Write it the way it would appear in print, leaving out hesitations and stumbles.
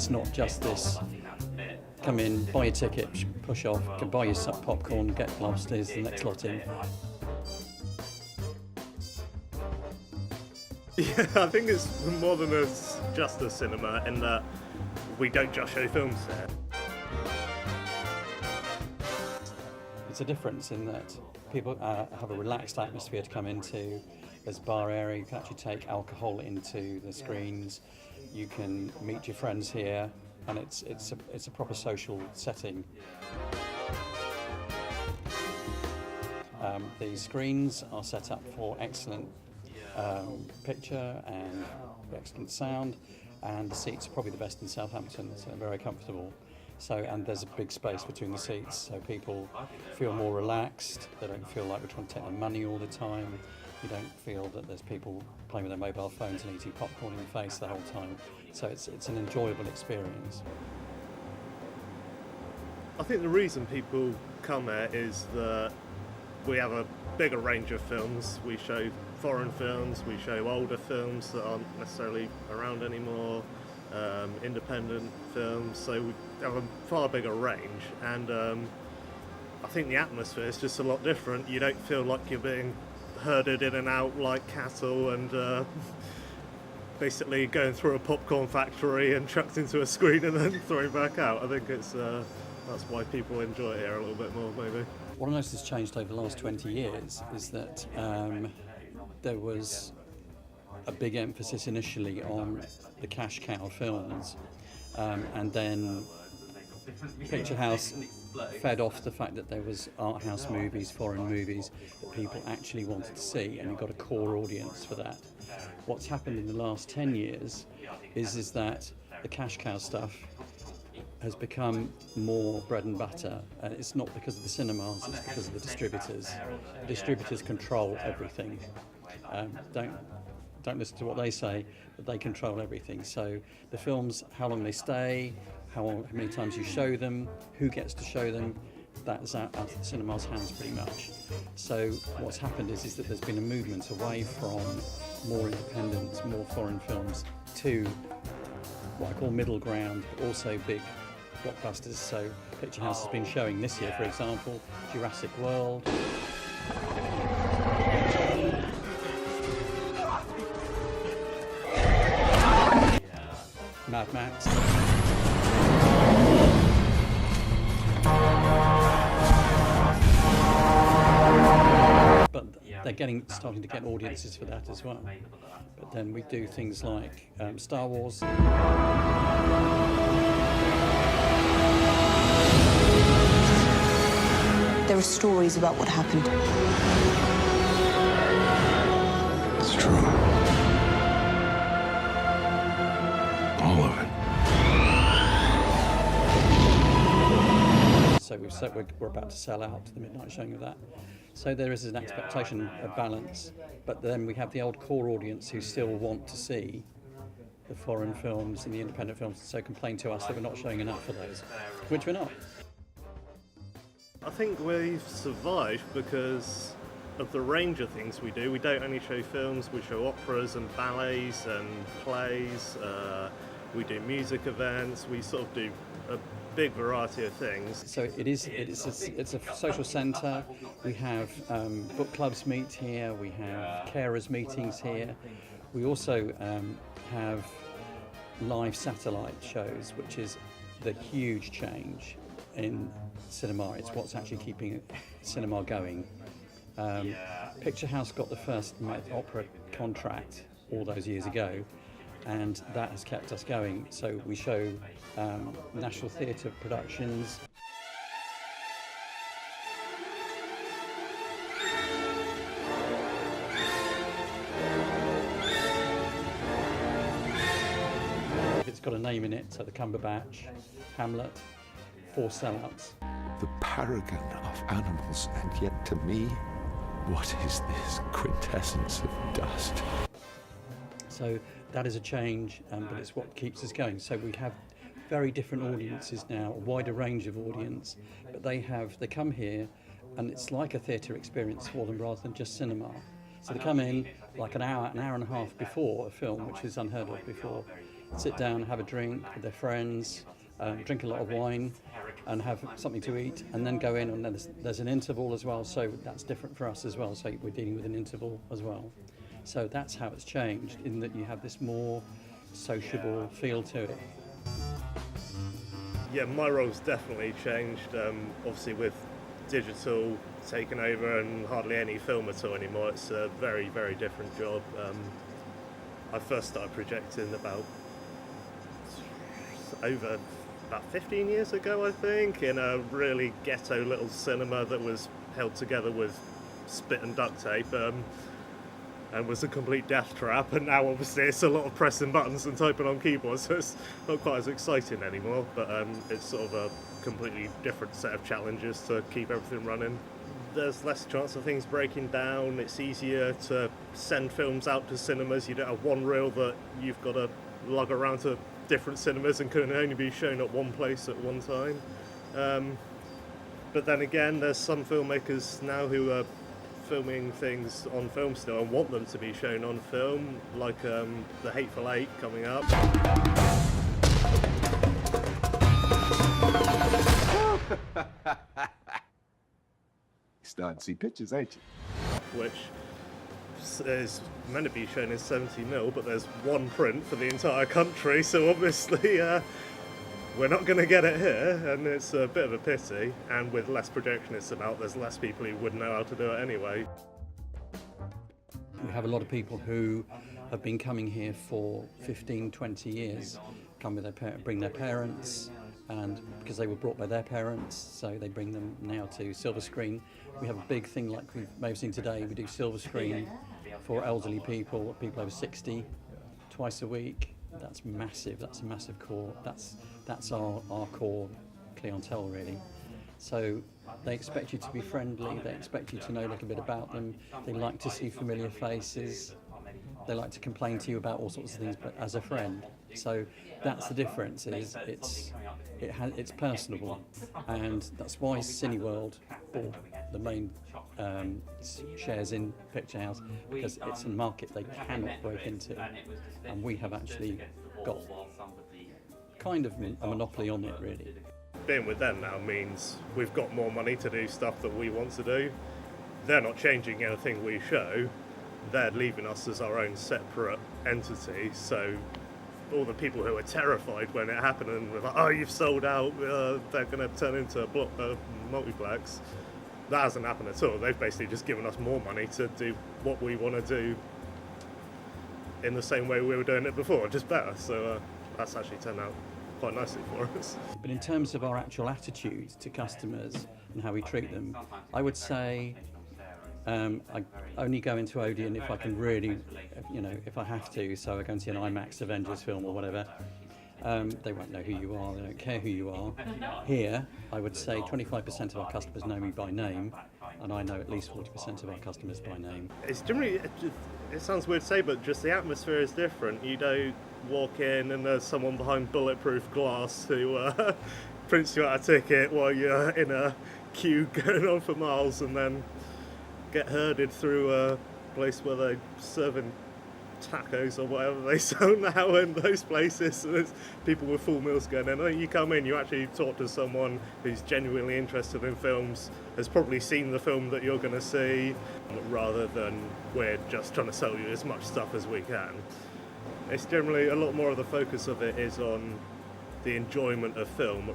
it's not just this come in, buy your ticket, push off, go buy your popcorn, get gloves, there's the next lot in. Yeah, I think it's more than just a cinema in that we don't just show films there. It's a difference in that people have a relaxed atmosphere to come into. There's a bar area, you can actually take alcohol into the screens, you can meet your friends here, and it's a proper social setting. The screens are set up for excellent picture and excellent sound, and the seats are probably the best in Southampton, so they're very comfortable. So, and there's a big space between the seats, so people feel more relaxed. They don't feel like we're trying to take their money all the time. You don't feel that there's people playing with their mobile phones and eating popcorn in the face the whole time. So it's an enjoyable experience. I think the reason people come here is that we have a bigger range of films. We show foreign films, we show older films that aren't necessarily around anymore, independent films, so we have a far bigger range, and I think the atmosphere is just a lot different. You don't feel like you're being herded in and out like cattle and basically going through a popcorn factory and chucked into a screen and then thrown back out. I think it's that's why people enjoy it here a little bit more, maybe. What I noticed has changed over the last 20 years is that there was a big emphasis initially on the cash cow films, and then Picturehouse fed off the fact that there was art house movies, foreign movies that people actually wanted to see, and you got a core audience for that. What's happened in the last 10 years is that the cash cow stuff has become more bread and butter, and it's not because of the cinemas, it's because of the distributors. The distributors control everything. Don't listen to what they say, but they control everything. So the films, how long they stay, how many times you show them, who gets to show them, that's out of the cinema's hands pretty much. So what's happened is that there's been a movement away from more independent, more foreign films to what I call middle ground, but also big blockbusters. So Picturehouse has been showing this year, for example, Jurassic World, Mad Max. But they're starting to get audiences for that as well. But then we do things like Star Wars. There are stories about what happened. It's true. All of it. So we've said we're about to sell out to the midnight showing of that. So there is an expectation of balance, but then we have the old core audience who still want to see the foreign films and the independent films, so complain to us that we're not showing enough of those, which we're not. I think we've survived because of the range of things we do. We don't only show films, we show operas and ballets and plays, we do music events, we sort of do a big variety of things. So it's a social centre. We have book clubs meet here, we have carers meetings here. We also have live satellite shows, which is the huge change in cinema. It's what's actually keeping cinema going. Picturehouse got the first opera contract all those years ago, and that has kept us going. So we show National Theatre productions. It's got a name in it, so the Cumberbatch, Hamlet, 4 sellouts. The paragon of animals, and yet to me, what is this quintessence of dust? So that is a change, but it's what keeps us going. So we have very different audiences now, a wider range of audience, but they come here and it's like a theatre experience for them rather than just cinema. So they come in like an hour and a half before a film, which is unheard of before, sit down, have a drink with their friends, drink a lot of wine, and have something to eat, and then go in, and then there's an interval as well, so that's different for us as well, so we're dealing with an interval as well. So that's how it's changed, in that you have this more sociable feel to it. Yeah, my role's definitely changed, obviously with digital taken over and hardly any film at all anymore. It's a very, very different job. I first started projecting about 15 years ago, I think, in a really ghetto little cinema that was held together with spit and duct tape, and was a complete death trap. And now obviously it's a lot of pressing buttons and typing on keyboards, so it's not quite as exciting anymore, but it's sort of a completely different set of challenges to keep everything running. There's less chance of things breaking down. It's easier to send films out to cinemas. You don't have one reel that you've got to lug around to different cinemas and can only be shown at one place at one time. But then again, there's some filmmakers now who are filming things on film still and want them to be shown on film, like The Hateful Eight coming up. Starting to see pictures, ain't you? Which is meant to be shown in 70mm, but there's one print for the entire country, so obviously we're not going to get it here, and it's a bit of a pity. And with less projectionists about, there's less people who would know how to do it anyway. We have a lot of people who have been coming here for 15, 20 years, come with bring their parents, and because they were brought by their parents, so they bring them now to silver screen. We have a big thing like we may have seen today. We do silver screen for elderly people over 60, twice a week. That's massive. That's a massive core. That's our core clientele, really. So they expect you to be friendly. They expect you to know a little bit about them. They like to see familiar faces. They like to complain to you about all sorts of things, but as a friend. So that's the difference. Is it's personable, and that's why Cineworld bought the main shares in Picturehouse, because it's a market they cannot break into, and we have actually got kind of a monopoly on it, really. Being with them now means we've got more money to do stuff that we want to do. They're not changing anything we show. They're leaving us as our own separate entity, so all the people who were terrified when it happened and were like, oh, you've sold out, they're going to turn into a multiplex, that hasn't happened at all. They've basically just given us more money to do what we want to do in the same way we were doing it before, just better. So that's actually turned out quite nicely for us. But in terms of our actual attitude to customers and how we treat them, I would say I only go into Odeon if I can really, if I have to. So I go and see an IMAX Avengers film or whatever. They won't know who you are. They don't care who you are. Here, I would say 25% of our customers know me by name, and I know at least 40% of our customers by name. It's generally, it sounds weird to say, but just the atmosphere is different. You don't walk in and there's someone behind bulletproof glass who prints you out a ticket while you're in a queue going on for miles, and then get herded through a place where they're serving tacos or whatever they sell now in those places, and it's people with full meals going in. I think you come in, you actually talk to someone who's genuinely interested in films, has probably seen the film that you're going to see, rather than we're just trying to sell you as much stuff as we can. It's generally a lot more of the focus of it is on the enjoyment of film.